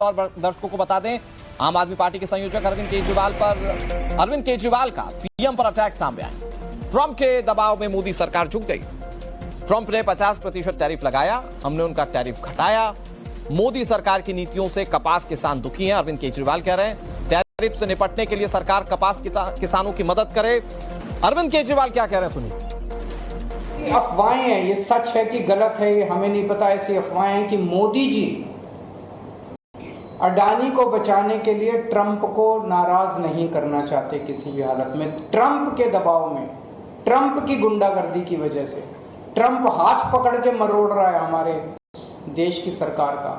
और दर्शकों को बता दें, आम आदमी पार्टी के संयोजक अरविंद केजरीवाल का पीएम पर अटैक सामने आया। ट्रंप के दबाव में मोदी सरकार झुक गई। ट्रंप ने 50% टैरिफ लगाया, हमने उनका टैरिफ घटाया। मोदी सरकार की नीतियों से कपास किसान दुखी हैं, अरविंद केजरीवाल कह रहे हैं। टैरिफ से निपटने के लिए सरकार कपास किसानों की मदद करे। अरविंद केजरीवाल क्या कह रहे हैं, सुनिए। अफवाहें हैं, ये सच है कि गलत है ये हमें नहीं पता। ऐसी अफवाहें हैं कि मोदी जी अडानी को बचाने के लिए ट्रंप को नाराज नहीं करना चाहते किसी भी हालत में। ट्रंप के दबाव में, ट्रंप की गुंडागर्दी की वजह से, ट्रंप हाथ पकड़ के मरोड़ रहा है हमारे देश की सरकार का।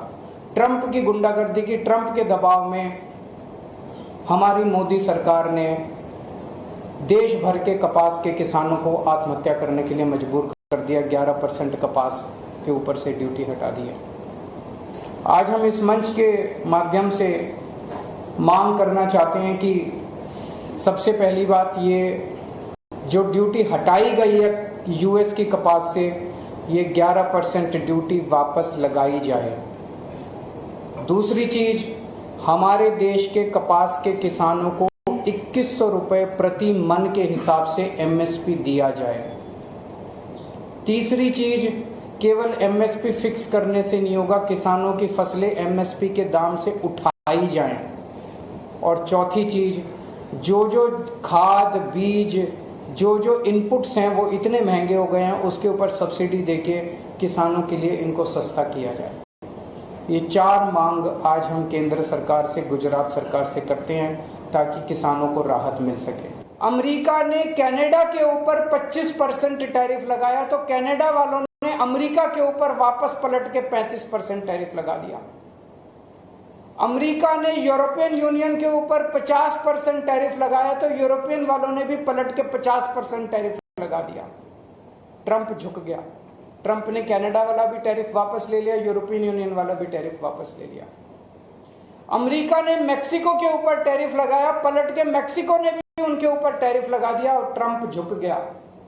ट्रंप की गुंडागर्दी की, ट्रंप के दबाव में हमारी मोदी सरकार ने देश भर के कपास के किसानों को आत्महत्या करने के लिए मजबूर कर दिया। 11% कपास के ऊपर से ड्यूटी हटा दी है। आज हम इस मंच के माध्यम से मांग करना चाहते हैं कि सबसे पहली बात, ये जो ड्यूटी हटाई गई है यूएस की कपास से, ये 11% ड्यूटी वापस लगाई जाए। दूसरी चीज, हमारे देश के कपास के किसानों को 2100 रुपए प्रति मन के हिसाब से एमएसपी दिया जाए। तीसरी चीज, केवल एमएसपी फिक्स करने से नहीं होगा, किसानों की फसलें एमएसपी के दाम से उठाई जाएं। और चौथी चीज, जो खाद, बीज, जो इनपुट्स हैं वो इतने महंगे हो गए हैं, उसके ऊपर सब्सिडी देके किसानों के लिए इनको सस्ता किया जाए। ये 4 मांग आज हम केंद्र सरकार से, गुजरात सरकार से करते हैं ताकि किसानों को राहत मिल सके। अमेरिका ने कनाडा के ऊपर 25% टैरिफ लगाया तो कनाडा वालों ने अमेरिका के ऊपर वापस पलट के 35% टैरिफ लगा दिया। अमेरिका ने यूरोपियन यूनियन के ऊपर 50% टैरिफ लगाया तो यूरोपियन वालों ने भी पलट के 50% टैरिफ लगा दिया। ट्रंप झुक गया। ट्रंप ने कनाडा वाला भी टैरिफ वापस ले लिया, यूरोपियन यूनियन वाला भी टैरिफ वापस ले लिया। अमेरिका ने मेक्सिको के ऊपर टैरिफ लगाया, पलट के मेक्सिको ने भी उनके ऊपर टैरिफ लगा दिया और ट्रंप झुक गया।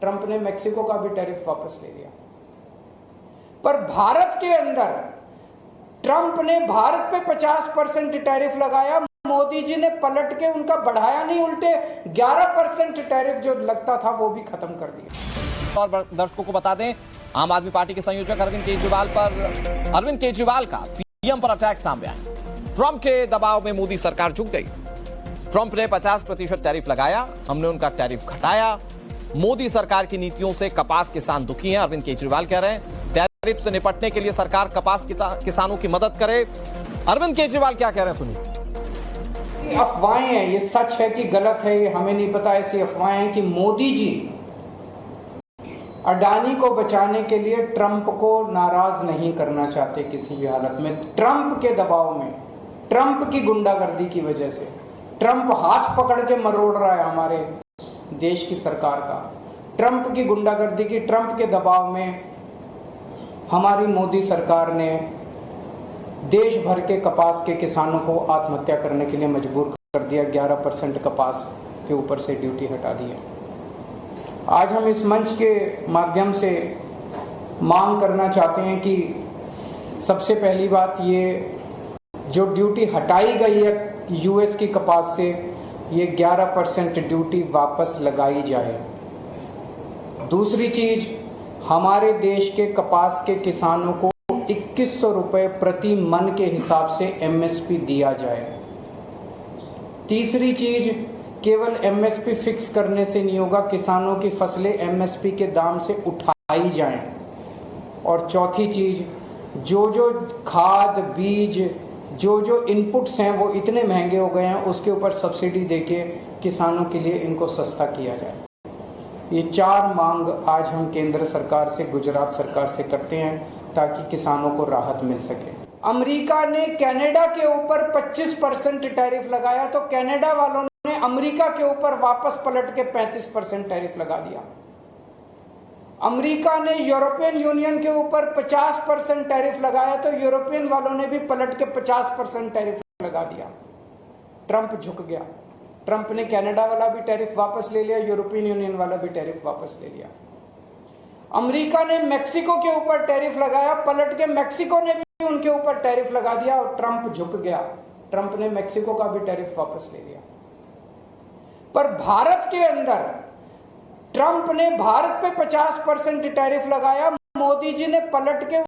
ट्रंप ने मेक्सिको का भी टैरिफ वापस ले लिया। पर भारत के अंदर ट्रंप ने भारत पे 50% टैरिफ लगाया, मोदी जी ने पलट के उनका बढ़ाया नहीं, उल्टे 11% टैरिफ जो लगता था वो भी खत्म कर दिया। और दर्शकों को बता दें, आम आदमी पार्टी के संयोजक अरविंद केजरीवाल का पीएम पर अटैक सामने आया। ट्रंप के दबाव में मोदी सरकार झुक गई। ट्रंप ने 50% टैरिफ लगाया, हमने उनका टैरिफ घटाया। मोदी सरकार की नीतियों से कपास किसान दुखी हैं, अरविंद केजरीवाल कह रहे हैं। टैरिफ से निपटने के लिए सरकार कपास किसानों की मदद करे। अरविंद केजरीवाल क्या कह रहे हैं, सुनिए। अफवाहें हैं, ये सच है कि गलत है ये हमें नहीं पता। ऐसी अफवाहें हैं कि मोदी जी अडानी को बचाने के लिए ट्रंप को नाराज नहीं करना चाहते किसी भी हालत में। ट्रंप के दबाव में, ट्रंप की गुंडागर्दी की वजह से, ट्रंप हाथ पकड़ के मरोड़ रहा है हमारे देश की सरकार का। ट्रंप की गुंडागर्दी की, ट्रंप के दबाव में हमारी मोदी सरकार ने देश भर के कपास के किसानों को आत्महत्या करने के लिए मजबूर कर दिया। 11% कपास के ऊपर से ड्यूटी हटा दी है। आज हम इस मंच के माध्यम से मांग करना चाहते हैं कि सबसे पहली बात, ये जो ड्यूटी हटाई गई है यूएस की कपास से, ये 11% ड्यूटी वापस लगाई जाए। दूसरी चीज, हमारे देश के कपास के किसानों को 2100 रुपए प्रति मन के हिसाब से एमएसपी दिया जाए। तीसरी चीज, केवल एमएसपी फिक्स करने से नहीं होगा, किसानों की फसलें एमएसपी के दाम से उठाई जाएं। और चौथी चीज, जो खाद, बीज, जो इनपुट्स हैं वो इतने महंगे हो गए हैं, उसके ऊपर सब्सिडी देके किसानों के लिए इनको सस्ता किया जाए। ये 4 मांग आज हम केंद्र सरकार से, गुजरात सरकार से करते हैं ताकि किसानों को राहत मिल सके। अमेरिका ने कनाडा के ऊपर 25% टैरिफ लगाया तो कनाडा वालों ने अमेरिका के ऊपर वापस पलट के 35% टैरिफ लगा दिया। अमेरिका ने यूरोपियन यूनियन के ऊपर 50% टैरिफ लगाया तो यूरोपियन वालों ने भी पलट के 50% टैरिफ लगा दिया। ट्रंप झुक गया। ट्रंप ने कनाडा वाला भी टैरिफ वापस ले लिया, यूरोपियन यूनियन वाला भी टैरिफ वापस ले लिया। अमेरिका ने मेक्सिको के ऊपर टैरिफ लगाया, पलट के मेक्सिको ने भी उनके ऊपर टैरिफ लगा दिया और ट्रंप झुक गया। ट्रंप ने मेक्सिको का भी टैरिफ वापस ले लिया। पर भारत के अंदर ट्रंप ने भारत पे 50% टैरिफ लगाया, मोदी जी ने पलट के